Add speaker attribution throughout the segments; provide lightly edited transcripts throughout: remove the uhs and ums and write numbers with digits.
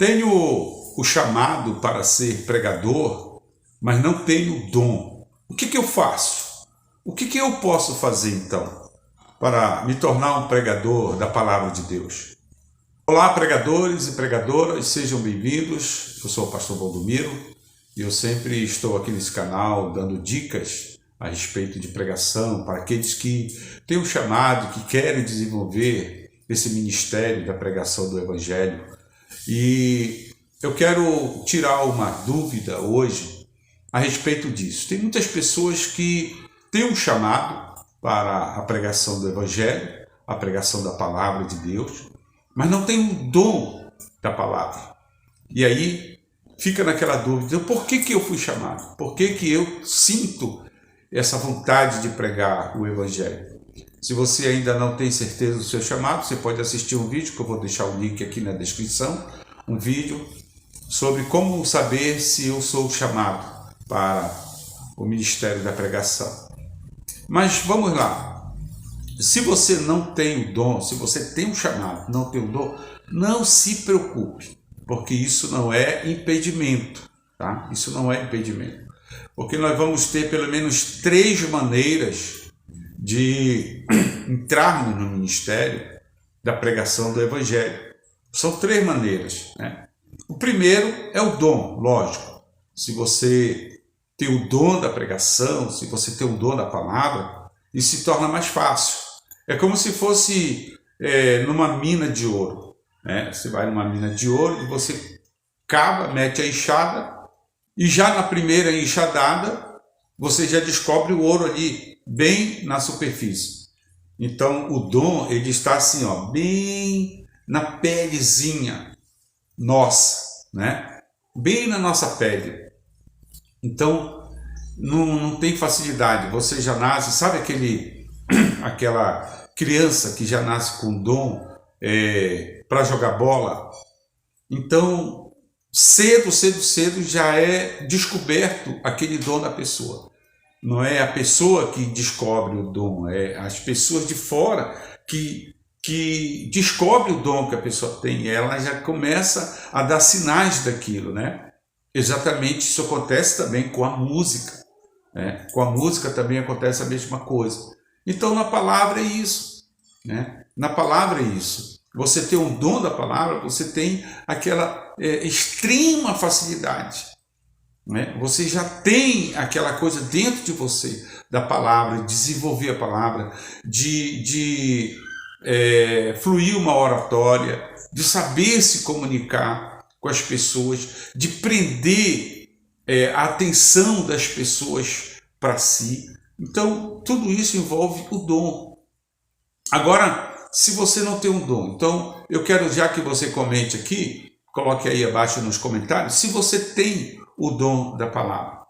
Speaker 1: Tenho o chamado para ser pregador, mas não tenho o dom. O que eu faço? O que eu posso fazer então para me tornar um pregador da palavra de Deus? Olá, pregadores e pregadoras, sejam bem-vindos. Eu sou o pastor Valdomiro e eu sempre estou aqui nesse canal dando dicas a respeito de pregação para aqueles que têm um chamado, que querem desenvolver esse ministério da pregação do Evangelho. E eu quero tirar uma dúvida hoje a respeito disso. Tem muitas pessoas que têm um chamado para a pregação do Evangelho, a pregação da palavra de Deus, mas não tem um dom da palavra. E aí fica naquela dúvida, por que eu fui chamado? Por que eu sinto essa vontade de pregar o Evangelho? Se você ainda não tem certeza do seu chamado, você pode assistir um vídeo, que eu vou deixar o link aqui na descrição, um vídeo sobre como saber se eu sou chamado para o ministério da pregação. Mas vamos lá. Se você não tem o dom, se você tem um chamado, não tem o dom, não se preocupe, porque isso não é impedimento, tá? Isso não é impedimento. Porque nós vamos ter pelo menos 3 maneiras de entrarmos no ministério da pregação do Evangelho. São 3 maneiras, né? O primeiro é o dom, lógico. Se você tem o dom da pregação, se você tem o dom da palavra, isso se torna mais fácil. É como se fosse numa mina de ouro, né? Você vai numa mina de ouro e você cava, mete a enxada e já na primeira enxadada você já descobre o ouro ali, bem na superfície. Então o dom, ele está assim, ó, bem na pelezinha nossa, né? Bem na nossa pele. Então não tem facilidade. Você já nasce, sabe aquela criança que já nasce com dom para jogar bola? Então cedo já é descoberto aquele dom da pessoa. Não é a pessoa que descobre o dom, é as pessoas de fora que descobrem o dom que a pessoa tem. Ela já começa a dar sinais daquilo, né? Exatamente, isso acontece também com a música, né? Com a música também acontece a mesma coisa. Então na palavra é isso, né? Na palavra é isso. Você tem um dom da palavra, você tem aquela extrema facilidade, né? Você já tem aquela coisa dentro de você da palavra, de desenvolver a palavra, de fluir uma oratória, de saber se comunicar com as pessoas, de prender a atenção das pessoas para si. Então tudo isso envolve o dom. Agora, se você não tem um dom, então eu quero já que você comente aqui, coloque aí abaixo nos comentários, se você tem o dom da palavra.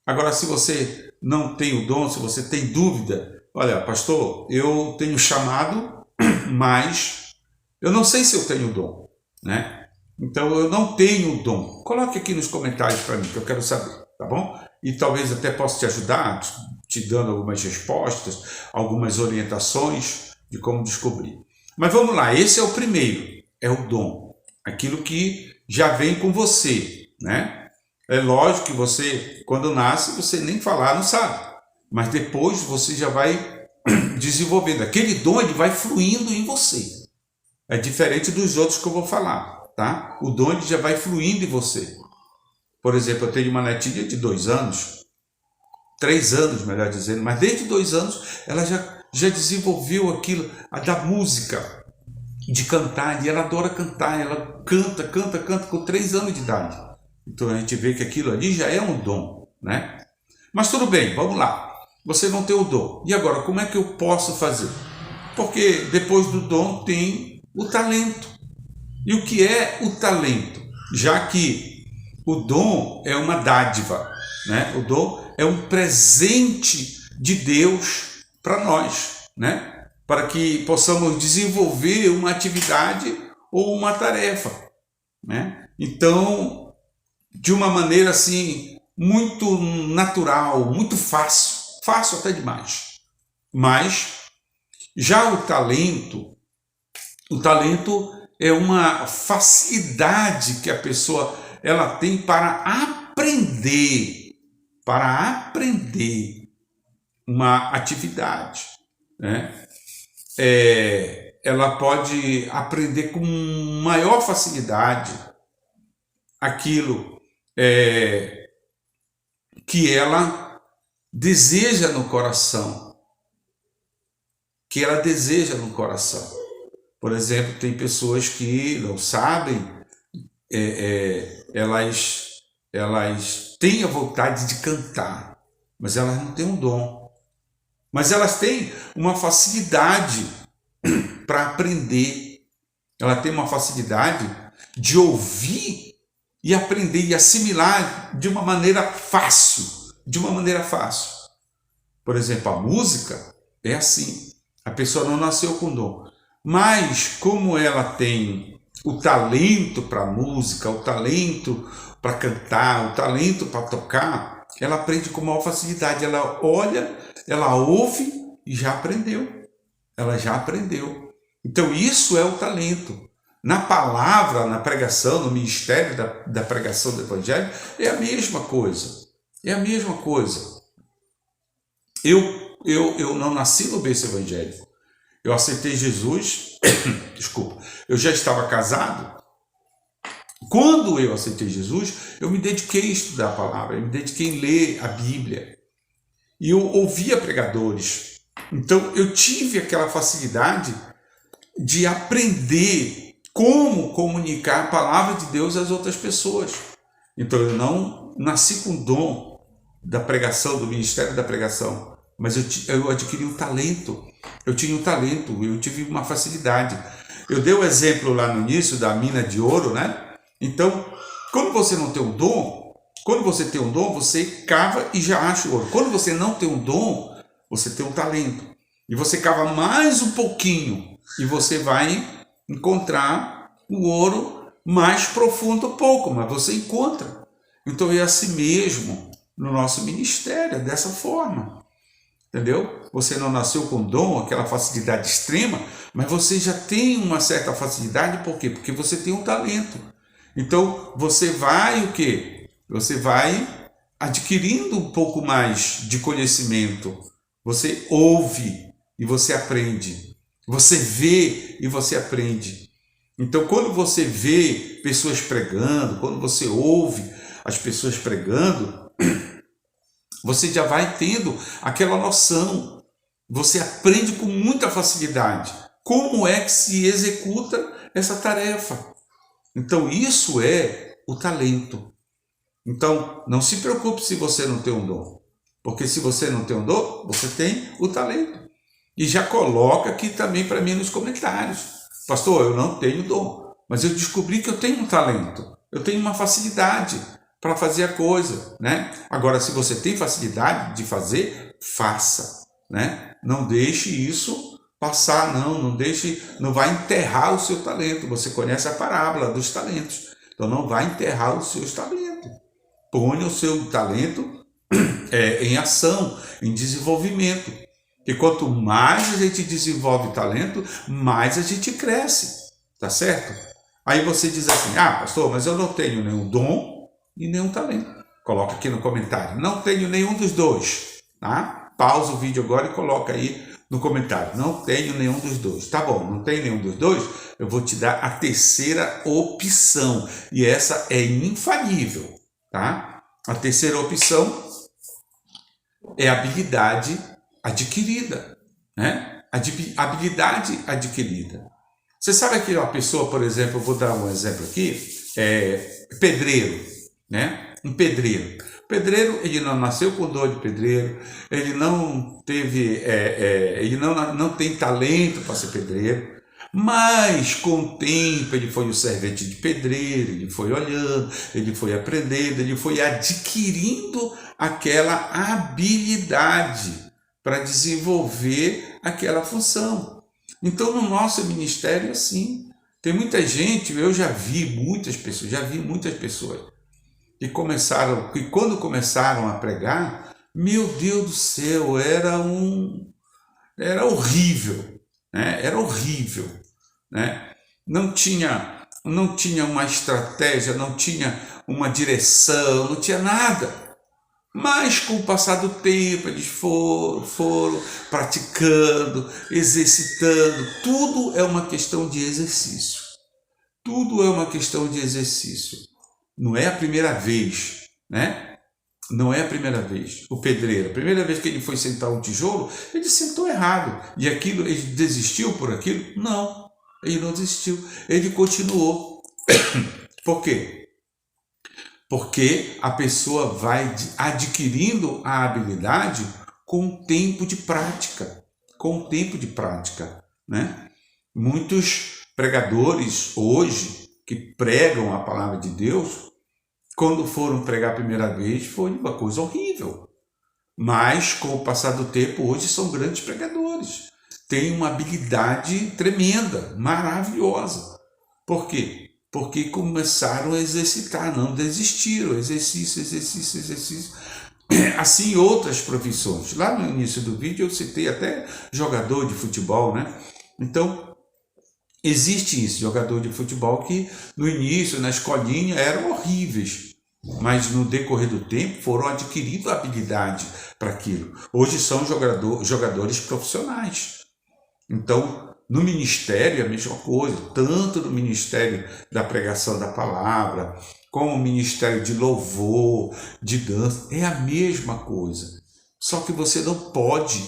Speaker 1: Agora, se você não tem o dom, se você tem dúvida, olha, pastor, eu tenho chamado, mas eu não sei se eu tenho o dom, né? Então eu não tenho o dom. Coloque aqui nos comentários para mim, que eu quero saber, tá bom? E talvez até possa te ajudar, te dando algumas respostas, algumas orientações de como descobrir. Mas vamos lá, esse é o primeiro, é o dom, aquilo que já vem com você, né? É lógico que você, quando nasce, você nem falar não sabe, mas depois você já vai desenvolvendo. Aquele dom, ele vai fluindo em você. É diferente dos outros que eu vou falar, tá? O dom, ele já vai fluindo em você. Por exemplo, eu tenho uma netinha de 2 anos, 3 anos, melhor dizendo, mas desde 2 anos ela já desenvolveu aquilo, a da música, de cantar, e ela adora cantar, ela canta com 3 anos de idade. Então a gente vê que aquilo ali já é um dom, né? Mas tudo bem, vamos lá. Você não tem o dom. E agora, como é que eu posso fazer? Porque depois do dom tem o talento. E o que é o talento? Já que o dom é uma dádiva, né? O dom é um presente de Deus para nós, né? Para que possamos desenvolver uma atividade ou uma tarefa, né? Então, de uma maneira assim, muito natural, muito fácil até demais. Mas já o talento é uma facilidade que a pessoa ela tem para aprender uma atividade, né? Ela pode aprender com maior facilidade aquilo que ela deseja no coração, Por exemplo, tem pessoas que não sabem, elas têm a vontade de cantar, mas elas não têm um dom. Mas elas têm uma facilidade para aprender. Ela tem uma facilidade de ouvir e aprender e assimilar de uma maneira fácil. Por exemplo, a música é assim. A pessoa não nasceu com dom. Mas como ela tem o talento para a música, o talento para cantar, o talento para tocar, ela aprende com maior facilidade. Ela olha, ela ouve e já aprendeu. Ela já aprendeu. Então isso é o talento. Na palavra, na pregação, no ministério da pregação do Evangelho, é a mesma coisa. Eu não nasci no berço evangélico. Eu aceitei Jesus, desculpa, eu já estava casado. Quando eu aceitei Jesus, eu me dediquei a estudar a palavra, eu me dediquei a ler a Bíblia. E eu ouvia pregadores. Então eu tive aquela facilidade de aprender como comunicar a palavra de Deus às outras pessoas. Então eu não nasci com o dom da pregação, do ministério da pregação, mas eu adquiri um talento. Eu tinha um talento, eu tive uma facilidade. Eu dei o exemplo lá no início da mina de ouro, né? Então, quando você não tem um dom, você cava e já acha o ouro. Quando você não tem um dom, você tem um talento. E você cava mais um pouquinho e você vai encontrar o ouro mais profundo um pouco, mas você encontra. Então é assim mesmo no nosso ministério, é dessa forma. Entendeu? Você não nasceu com dom, aquela facilidade extrema, mas você já tem uma certa facilidade, por quê? Porque você tem um talento. Então, você vai o quê? Você vai adquirindo um pouco mais de conhecimento. Você ouve e você aprende. Você vê e você aprende. Então, quando você vê pessoas pregando, quando você ouve as pessoas pregando, você já vai tendo aquela noção. Você aprende com muita facilidade como é que se executa essa tarefa. Então, isso é o talento. Então, não se preocupe se você não tem um dom. Porque se você não tem um dom, você tem o talento. E já coloca aqui também para mim nos comentários. Pastor, eu não tenho dom, mas eu descobri que eu tenho um talento. Eu tenho uma facilidade para fazer a coisa, né? Agora, se você tem facilidade de fazer, faça, né? Não deixe isso passar, não vai enterrar o seu talento. Você conhece a parábola dos talentos, então não vai enterrar os seus talentos. Ponha o seu talento em ação, em desenvolvimento. E quanto mais a gente desenvolve talento, mais a gente cresce, tá certo? Aí você diz assim, pastor, mas eu não tenho nenhum dom e nenhum talento. Coloca aqui no comentário, não tenho nenhum dos dois, tá? Pausa o vídeo agora e coloca aí no comentário, não tenho nenhum dos dois. Tá bom, não tenho nenhum dos dois, eu vou te dar a terceira opção, e essa é infalível, tá? A terceira opção é habilidade adquirida, né? Habilidade adquirida. Você sabe que uma pessoa, por exemplo, eu vou dar um exemplo aqui, pedreiro, né? Um pedreiro. O pedreiro, ele não nasceu com dor de pedreiro, ele não teve, ele não tem talento para ser pedreiro, mas com o tempo ele foi o servente de pedreiro, ele foi olhando, ele foi aprendendo, ele foi adquirindo aquela habilidade para desenvolver aquela função. Então, no nosso ministério, assim, tem muita gente, eu já vi muitas pessoas que quando começaram a pregar, meu Deus do céu, era horrível, né? Era horrível, né? não tinha uma estratégia, não tinha uma direção, não tinha nada. Mas com o passar do tempo, eles foram praticando, exercitando. Tudo é uma questão de exercício. Tudo é uma questão de exercício. Não é a primeira vez, né? Não é a primeira vez. O pedreiro, a primeira vez que ele foi sentar um tijolo, ele sentou errado. E aquilo, ele desistiu por aquilo? Não, ele não desistiu. Ele continuou. Por quê? Porque a pessoa vai adquirindo a habilidade com o tempo de prática. Com o tempo de prática, né? Muitos pregadores hoje que pregam a palavra de Deus, quando foram pregar a primeira vez, foi uma coisa horrível. Mas, com o passar do tempo, hoje são grandes pregadores. Têm uma habilidade tremenda, maravilhosa. Por quê? Porque começaram a exercitar, não desistiram. Exercício, exercício, exercício. Assim, outras profissões. Lá no início do vídeo eu citei até jogador de futebol, né? Então, existe isso, jogador de futebol que no início, na escolinha, eram horríveis, mas no decorrer do tempo foram adquirindo habilidade para aquilo. Hoje são jogadores profissionais. Então, no ministério é a mesma coisa, tanto no ministério da pregação da palavra, como o ministério de louvor, de dança, é a mesma coisa. Só que você não pode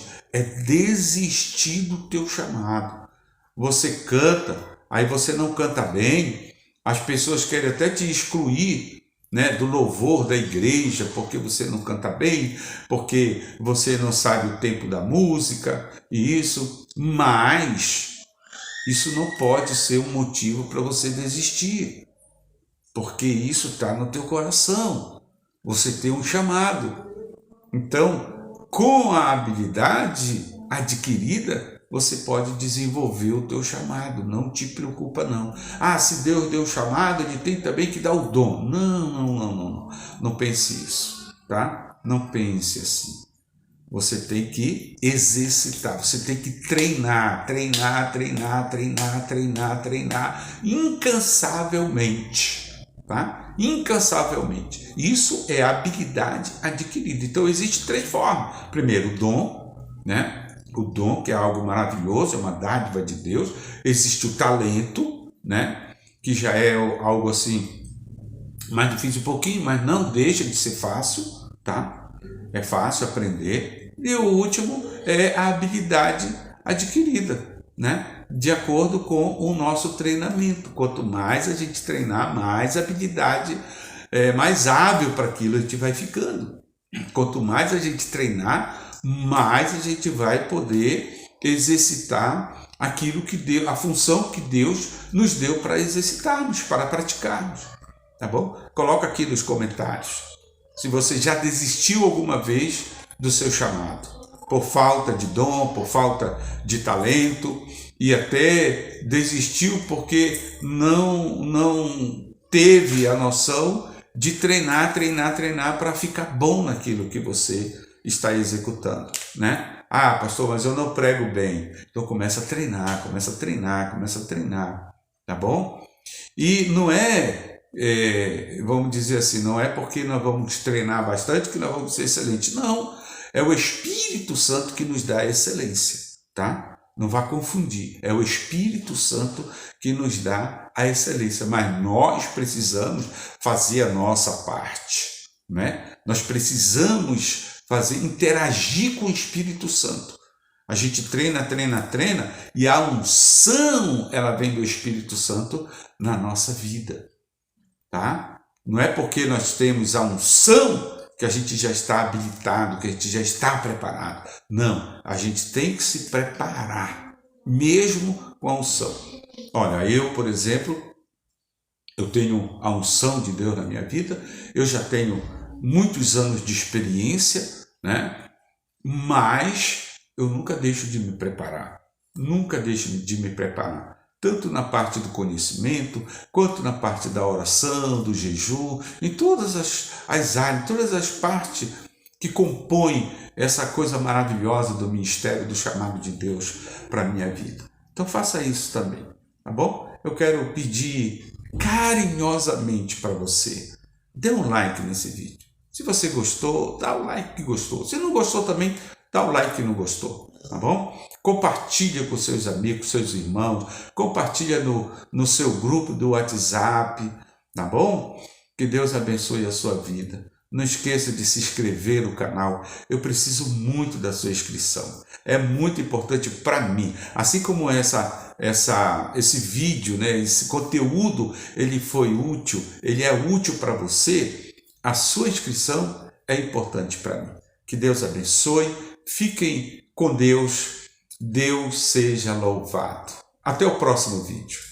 Speaker 1: desistir do teu chamado. Você canta, aí você não canta bem, as pessoas querem até te excluir, né, do louvor da igreja, porque você não canta bem, porque você não sabe o tempo da música, e isso, mas isso não pode ser um motivo para você desistir, porque isso está no teu coração, você tem um chamado. Então, com a habilidade adquirida, você pode desenvolver o teu chamado, não te preocupa não. Ah, se Deus deu o chamado, ele tem também que dar o dom. Não pense isso, tá? Não pense assim. Você tem que exercitar, você tem que treinar incansavelmente, tá? Incansavelmente. Isso é habilidade adquirida. Então, existem 3 formas. Primeiro, o dom, né? O dom, que é algo maravilhoso, é uma dádiva de Deus. Existe o talento, né? Que já é algo assim mais difícil um pouquinho, mas não deixa de ser fácil, tá? É fácil aprender. E o último é a habilidade adquirida, né? De acordo com o nosso treinamento. Quanto mais a gente treinar, mais habilidade, mais hábil para aquilo a gente vai ficando. Quanto mais a gente treinar, mais a gente vai poder exercitar aquilo que Deus, a função que Deus nos deu para exercitarmos, para praticarmos, tá bom? Coloca aqui nos comentários se você já desistiu alguma vez do seu chamado, por falta de dom, por falta de talento, e até desistiu porque não teve a noção de treinar para ficar bom naquilo que você está executando, né? Ah, pastor, mas eu não prego bem. Então começa a treinar, tá bom? E não vamos dizer assim, não é porque nós vamos treinar bastante que nós vamos ser excelentes. Não, é o Espírito Santo que nos dá a excelência, tá? Não vá confundir, é o Espírito Santo que nos dá a excelência, mas nós precisamos fazer a nossa parte, né? Nós precisamos interagir com o Espírito Santo. A gente treina e a unção, ela vem do Espírito Santo na nossa vida, tá? Não é porque nós temos a unção que a gente já está habilitado, que a gente já está preparado. Não, a gente tem que se preparar, mesmo com a unção. Olha, eu, por exemplo, eu tenho a unção de Deus na minha vida, eu já tenho muitos anos de experiência, né? Mas eu nunca deixo de me preparar, tanto na parte do conhecimento, quanto na parte da oração, do jejum, em todas as áreas, todas as partes que compõem essa coisa maravilhosa do ministério, do chamado de Deus para a minha vida. Então faça isso também, tá bom? Eu quero pedir carinhosamente para você, dê um like nesse vídeo. Se você gostou, dá o like que gostou. Se não gostou também, dá o like que não gostou, tá bom? Compartilha com seus amigos, seus irmãos, compartilha no seu grupo do WhatsApp, tá bom? Que Deus abençoe a sua vida. Não esqueça de se inscrever no canal. Eu preciso muito da sua inscrição. É muito importante para mim. Assim como esse vídeo, né, esse conteúdo, ele foi útil, ele é útil para você, a sua inscrição é importante para mim. Que Deus abençoe. Fiquem com Deus. Deus seja louvado. Até o próximo vídeo.